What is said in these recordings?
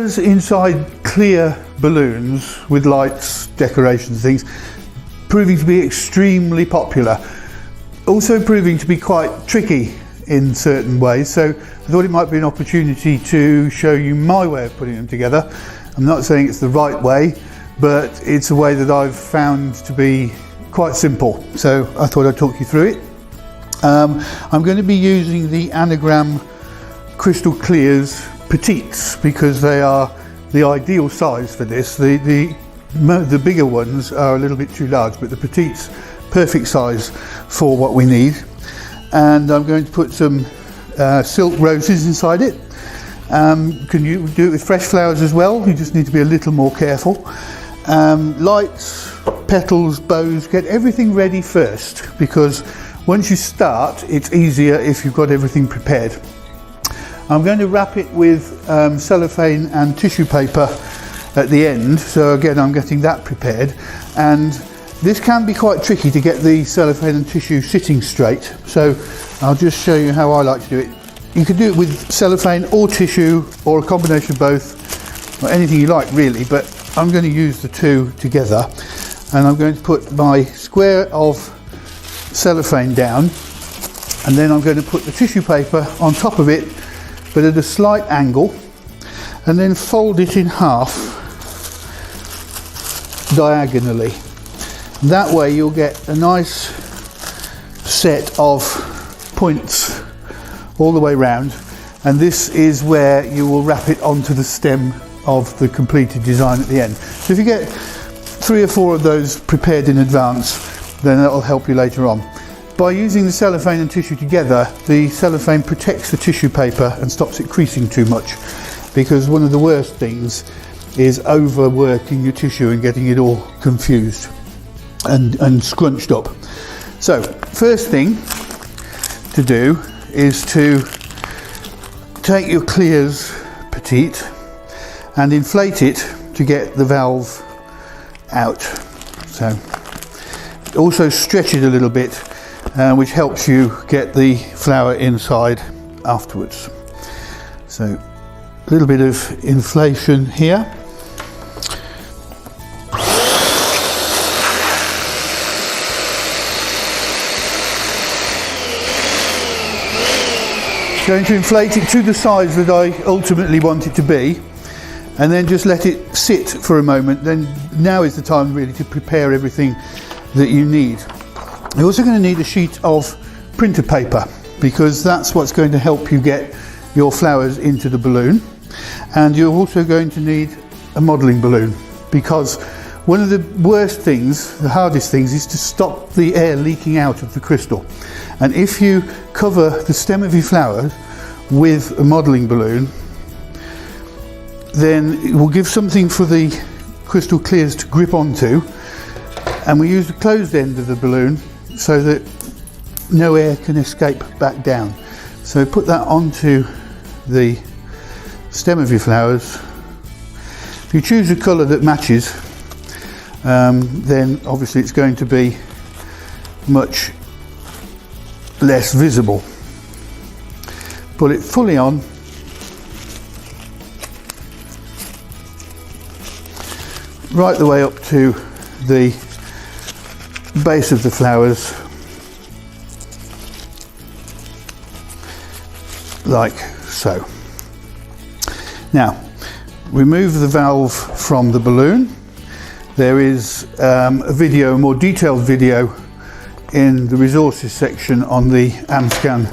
flowers inside clear balloons with lights, decorations, things, proving to be extremely popular. Also proving to be quite tricky in certain ways, so I thought it might be an opportunity to show you my way of putting them together. I'm not saying it's the right way, but it's a way that I've found to be quite simple, so I thought I'd talk you through it. I'm going to be using the Amscan Clearz Petites because they are the ideal size for this. The bigger ones are a little bit too large, but the Petites, perfect size for what we need. And I'm going to put some silk roses inside it. Can you do it with fresh flowers as well? You just need to be a little more careful. Lights, petals, bows, get everything ready first, because once you start it's easier if you've got everything prepared. I'm going to wrap it with cellophane and tissue paper at the end, so again I'm getting that prepared, and this can be quite tricky to get the cellophane and tissue sitting straight, so I'll just show you how I like to do it. You can do it with cellophane or tissue or a combination of both, or anything you like really, but I'm going to use the two together, and I'm going to put my square of cellophane down, and then I'm going to put the tissue paper on top of it but at a slight angle, and then fold it in half diagonally. That way you'll get a nice set of points all the way round, and this is where you will wrap it onto the stem of the completed design at the end. So if you get 3 or 4 of those prepared in advance, then that will help you later on. By using the cellophane and tissue together, the cellophane protects the tissue paper and stops it creasing too much, because one of the worst things is overworking your tissue and getting it all confused and scrunched up. So first thing to do is to take your Clearz Petite and inflate it to get the valve out. So also stretch it a little bit, which helps you get the flower inside afterwards. So a little bit of inflation here. Going to inflate it to the size that I ultimately want it to be, and then just let it sit for a moment. Then now is the time really to prepare everything that you need. You're also going to need a sheet of printer paper, because that's what's going to help you get your flowers into the balloon. And you're also going to need a modelling balloon, because one of the worst things, the hardest things, is to stop the air leaking out of the crystal. And if you cover the stem of your flower with a modelling balloon, then it will give something for the crystal clears to grip onto, and we use the closed end of the balloon so that no air can escape back down. So put that onto the stem of your flowers. If you choose a colour that matches, then obviously it's going to be much less visible. Pull it fully on, right the way up to the base of the flowers, like so. Now remove the valve from the balloon. There is a video, a more detailed video, in the resources section on the Amscan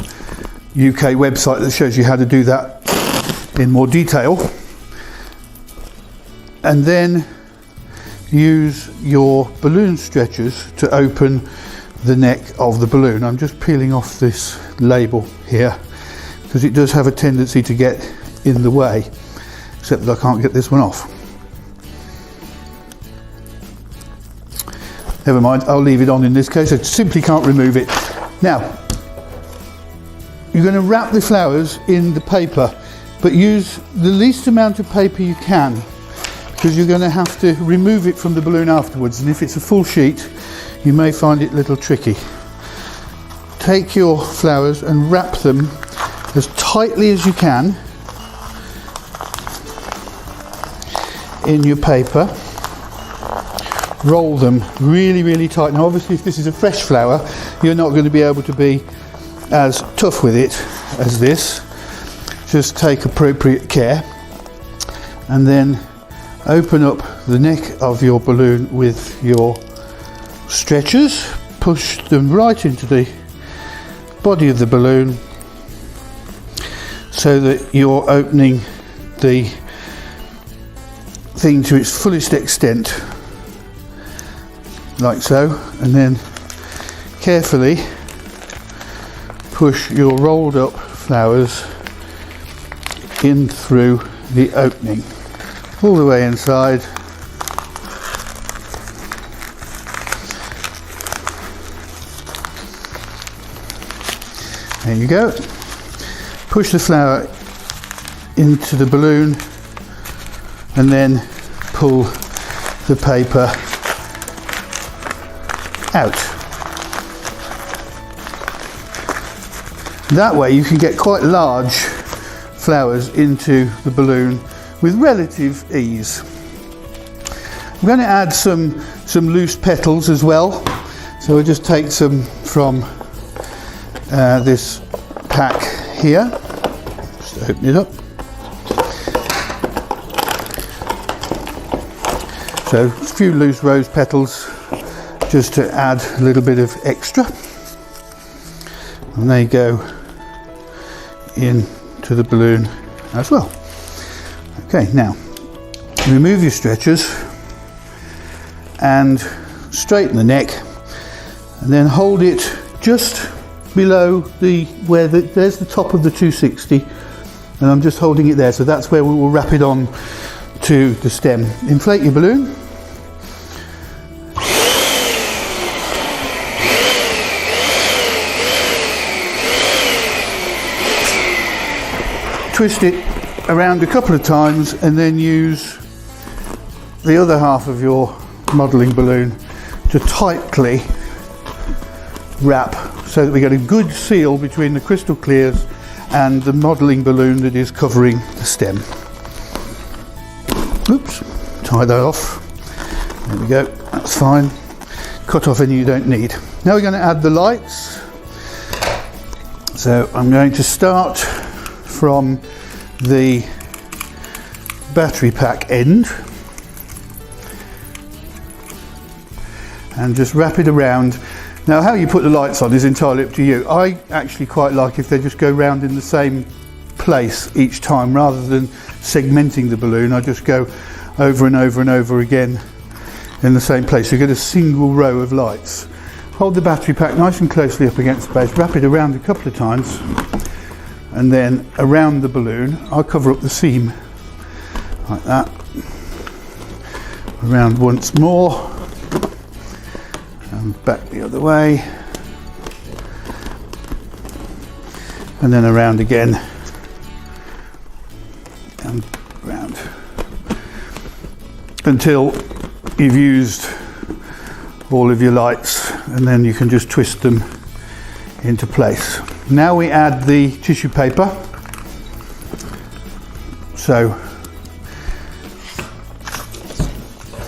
UK website that shows you how to do that in more detail. And then use your balloon stretchers to open the neck of the balloon. I'm just peeling off this label here because it does have a tendency to get in the way, except that I can't get this one off. Never mind, I'll leave it on in this case. I simply can't remove it. Now, you're going to wrap the flowers in the paper, but use the least amount of paper you can, because you're going to have to remove it from the balloon afterwards, and if it's a full sheet you may find it a little tricky. Take your flowers and wrap them as tightly as you can, in your paper, roll them really, really tight. Now obviously if this is a fresh flower, you're not going to be able to be as tough with it as this. Just take appropriate care, and then open up the neck of your balloon with your stretchers, push them right into the body of the balloon so that you're opening the thing to its fullest extent, like so, and then carefully push your rolled up flowers in through the opening, all the way inside. There you go. Push the flower into the balloon and then pull the paper out. That way you can get quite large flowers into the balloon with relative ease. I'm going to add some loose petals as well, so we'll just take some from this pack here. Just open it up. So a few loose rose petals just to add a little bit of extra, and they go into the balloon as well. Okay, now remove your stretchers and straighten the neck, and then hold it just below there's the top of the 260, and I'm just holding it there, so that's where we will wrap it on to the stem. Inflate your balloon. Twist it around a couple of times, and then use the other half of your modelling balloon to tightly wrap, so that we get a good seal between the Crystal Clearz and the modelling balloon that is covering the stem. Oops, tie that off. There we go, that's fine. Cut off any you don't need. Now we're going to add the lights. So I'm going to start from the battery pack end and just wrap it around. Now how you put the lights on is entirely up to you. I actually quite like if they just go round in the same place each time, rather than segmenting the balloon. I just go over and over and over again in the same place. You get a single row of lights. Hold the battery pack nice and closely up against the base, wrap it around a couple of times, and then around the balloon I'll cover up the seam like that. Around once more, and back the other way, and then around again and round until you've used all of your lights, and then you can just twist them into place. Now we add the tissue paper. So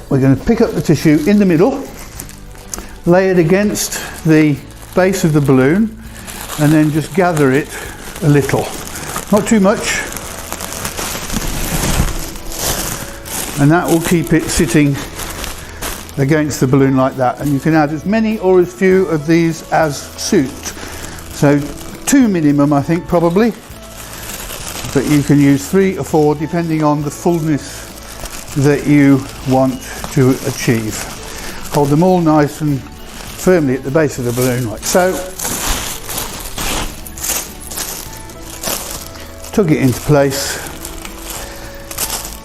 we're going to pick up the tissue in the middle, lay it against the base of the balloon, and then just gather it a little, not too much, and that will keep it sitting against the balloon like that. And you can add as many or as few of these as suit. So 2 minimum, I think, probably, but you can use 3 or 4 depending on the fullness that you want to achieve. Hold them all nice and firmly at the base of the balloon like so. Tug it into place,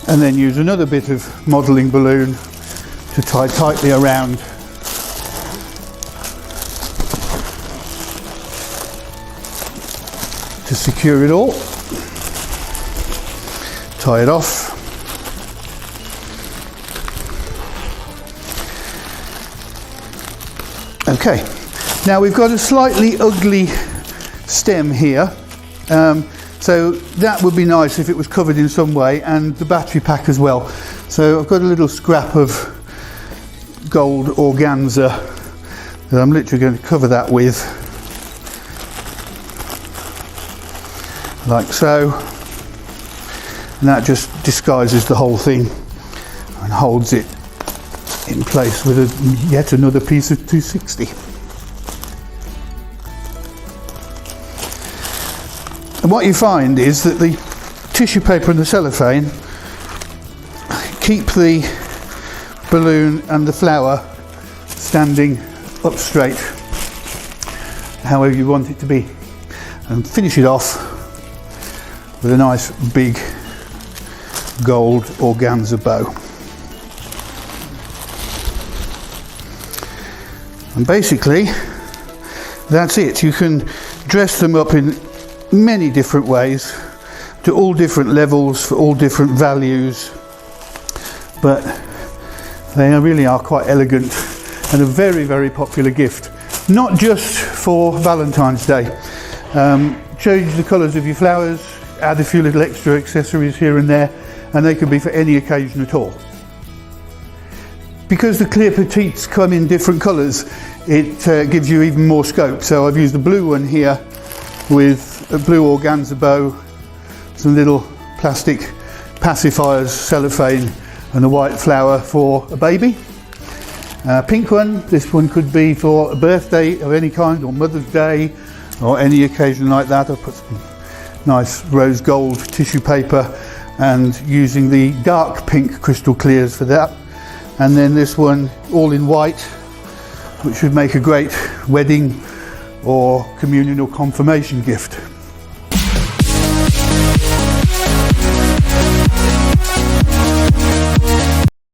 and then use another bit of modelling balloon to tie tightly around to secure it all. Tie it off. Okay, now we've got a slightly ugly stem here, so that would be nice if it was covered in some way, and the battery pack as well. So I've got a little scrap of gold organza that I'm literally going to cover that with, like so, and that just disguises the whole thing and holds it in place with yet another piece of 260. And what you find is that the tissue paper and the cellophane keep the balloon and the flower standing up straight, however you want it to be, and finish it off with a nice big gold organza bow. And basically that's it. You can dress them up in many different ways, to all different levels, for all different values, but they really are quite elegant and a very, very popular gift, not just for Valentine's Day. Change the colours of your flowers, add a few little extra accessories here and there, and they can be for any occasion at all. Because the clear petites come in different colours, it gives you even more scope. So I've used the blue one here with a blue organza bow, some little plastic pacifiers, cellophane, and a white flower for a baby. Pink one, this one could be for a birthday of any kind, or Mother's Day, or any occasion like that. I've put some nice rose gold tissue paper and using the dark pink Crystal Clearz for that. And then this one all in white, which would make a great wedding or communion or confirmation gift.